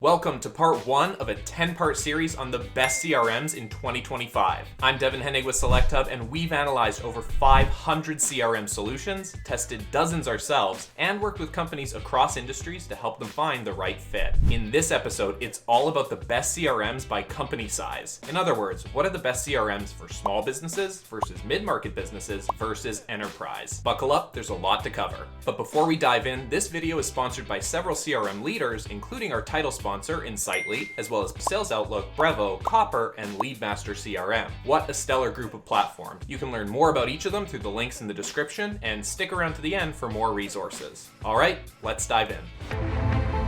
Welcome to part 1 of a 10-part series on the best CRMs in 2025. I'm Devin Hennig with SelectHub, and we've analyzed over 500 CRM solutions, tested dozens ourselves, and worked with companies across industries to help them find the right fit. In this episode, it's all about the best CRMs by company size. In other words, what are the best CRMs for small businesses versus mid-market businesses versus enterprise? Buckle up, there's a lot to cover. But before we dive in, this video is sponsored by several CRM leaders, including our title sponsor, Insightly, as well as Sales Outlook, Brevo, Copper, and LeadMaster CRM. What a stellar group of platforms. You can learn more about each of them through the links in the description, and stick around to the end for more resources. All right, let's dive in.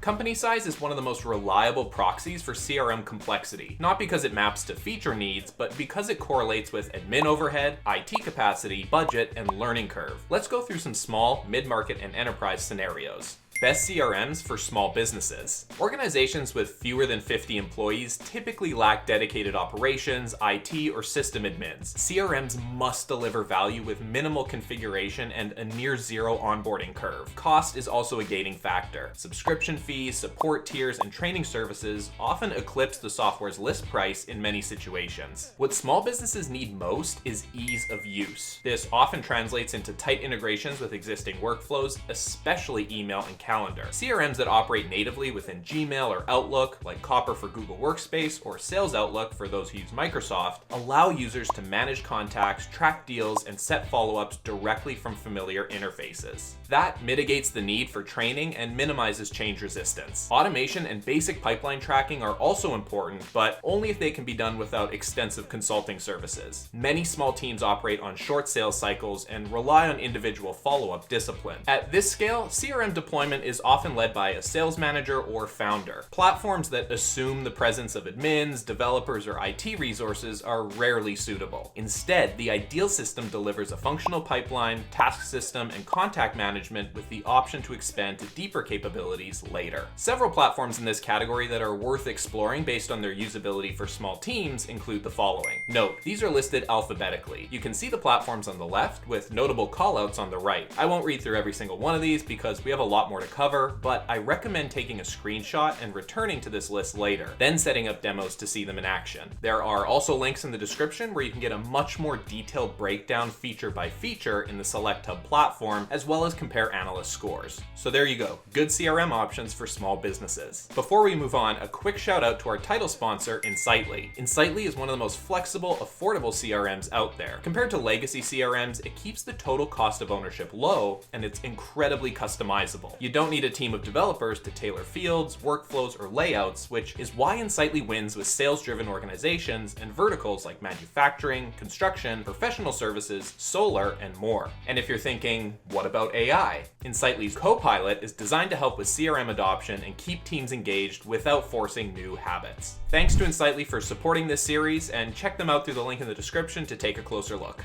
Company size is one of the most reliable proxies for CRM complexity, not because it maps to feature needs, but because it correlates with admin overhead, IT capacity, budget, and learning curve. Let's go through some small, mid-market, and enterprise scenarios. Best CRMs for small businesses. Organizations with fewer than 50 employees typically lack dedicated operations, IT, or system admins. CRMs must deliver value with minimal configuration and a near zero onboarding curve. Cost is also a gating factor. Subscription fees, support tiers, and training services often eclipse the software's list price in many situations. What small businesses need most is ease of use. This often translates into tight integrations with existing workflows, especially email and calendar. CRMs that operate natively within Gmail or Outlook, like Copper for Google Workspace or Sales Outlook for those who use Microsoft, allow users to manage contacts, track deals, and set follow-ups directly from familiar interfaces. That mitigates the need for training and minimizes change resistance. Automation and basic pipeline tracking are also important, but only if they can be done without extensive consulting services. Many small teams operate on short sales cycles and rely on individual follow-up discipline. At this scale, CRM deployment is often led by a sales manager or founder. Platforms that assume the presence of admins, developers, or IT resources are rarely suitable. Instead, the ideal system delivers a functional pipeline, task system, and contact management with the option to expand to deeper capabilities later. Several platforms in this category that are worth exploring based on their usability for small teams include the following. Note, these are listed alphabetically. You can see the platforms on the left with notable callouts on the right. I won't read through every single one of these because we have a lot more to cover, but I recommend taking a screenshot and returning to this list later, then setting up demos to see them in action. There are also links in the description where you can get a much more detailed breakdown feature by feature in the SelectHub platform, as well as compare analyst scores. So there you go, good CRM options for small businesses. Before we move on, a quick shout out to our title sponsor, Insightly. Insightly is one of the most flexible, affordable CRMs out there. Compared to legacy CRMs, it keeps the total cost of ownership low, and it's incredibly customizable. You don't need a team of developers to tailor fields, workflows, or layouts, which is why Insightly wins with sales-driven organizations and verticals like manufacturing, construction, professional services, solar, and more. And if you're thinking, what about AI? Insightly's Copilot is designed to help with CRM adoption and keep teams engaged without forcing new habits. Thanks to Insightly for supporting this series, and check them out through the link in the description to take a closer look.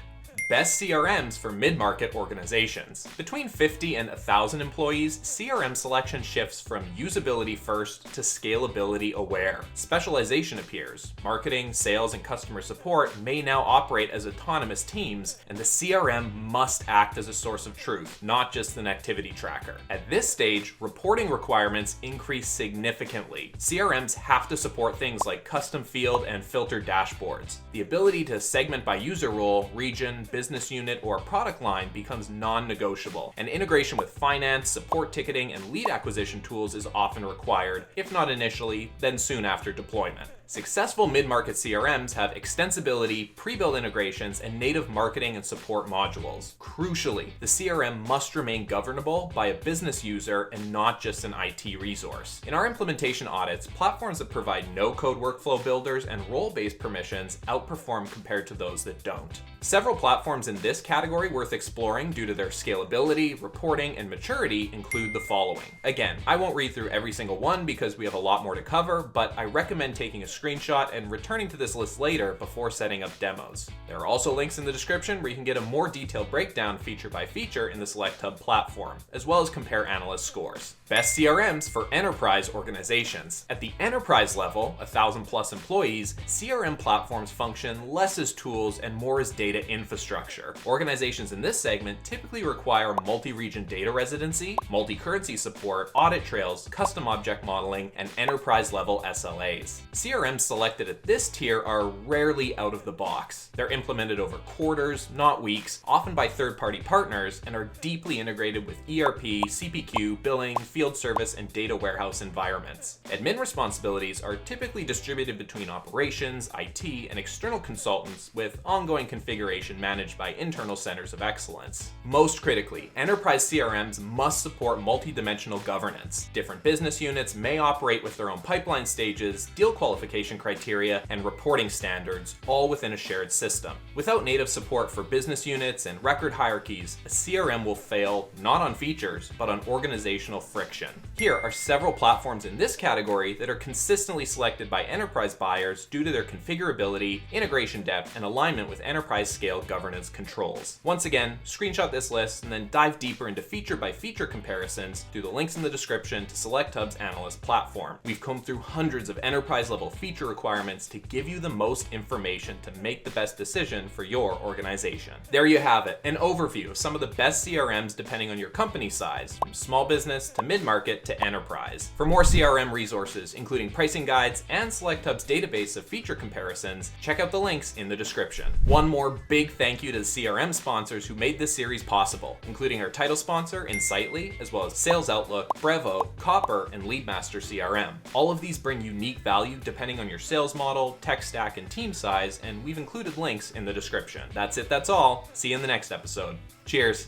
Best CRMs for mid-market organizations. Between 50 and 1,000 employees, CRM selection shifts from usability first to scalability aware. Specialization appears. Marketing, sales, and customer support may now operate as autonomous teams, and the CRM must act as a source of truth, not just an activity tracker. At this stage, reporting requirements increase significantly. CRMs have to support things like custom field and filter dashboards. The ability to segment by user role, region, business unit, or product line becomes non-negotiable, and integration with finance, support ticketing, and lead acquisition tools is often required, if not initially, then soon after deployment. Successful mid-market CRMs have extensibility, pre-built integrations, and native marketing and support modules. Crucially, the CRM must remain governable by a business user and not just an IT resource. In our implementation audits, platforms that provide no-code workflow builders and role-based permissions outperform compared to those that don't. Several platforms in this category worth exploring due to their scalability, reporting, and maturity include the following. Again, I won't read through every single one because we have a lot more to cover, but I recommend taking a screenshot and returning to this list later before setting up demos. There are also links in the description where you can get a more detailed breakdown feature by feature in the SelectHub platform, as well as compare analyst scores. Best CRMs for enterprise organizations. At the enterprise level, 1,000 plus employees, CRM platforms function less as tools and more as data infrastructure. Organizations in this segment typically require multi-region data residency, multi-currency support, audit trails, custom object modeling, and enterprise-level SLAs. CRMs selected at this tier are rarely out of the box. They're implemented over quarters, not weeks, often by third-party partners, and are deeply integrated with ERP, CPQ, billing, field service, and data warehouse environments. Admin responsibilities are typically distributed between operations, IT, and external consultants, with ongoing configuration managed by internal centers of excellence. Most critically, enterprise CRMs must support multi-dimensional governance. Different business units may operate with their own pipeline stages, deal qualification criteria, and reporting standards, all within a shared system. Without native support for business units and record hierarchies, a CRM will fail not on features, but on organizational friction. Here are several platforms in this category that are consistently selected by enterprise buyers due to their configurability, integration depth, and alignment with enterprise-scale governance controls. Once again, screenshot this list and then dive deeper into feature-by-feature comparisons through the links in the description to SelectHub's Analyst platform. We've combed through hundreds of enterprise-level feature requirements to give you the most information to make the best decision for your organization. There you have it, an overview of some of the best CRMs depending on your company size, from small business to mid-market to enterprise. For more CRM resources, including pricing guides and SelectHub's database of feature comparisons, check out the links in the description. One more big thank you to the CRM sponsors who made this series possible, including our title sponsor, Insightly, as well as Sales Outlook, Brevo, Copper, and LeadMaster CRM. All of these bring unique value depending on your sales model, tech stack, and team size, and we've included links in the description. That's it, that's all. See you in the next episode. Cheers.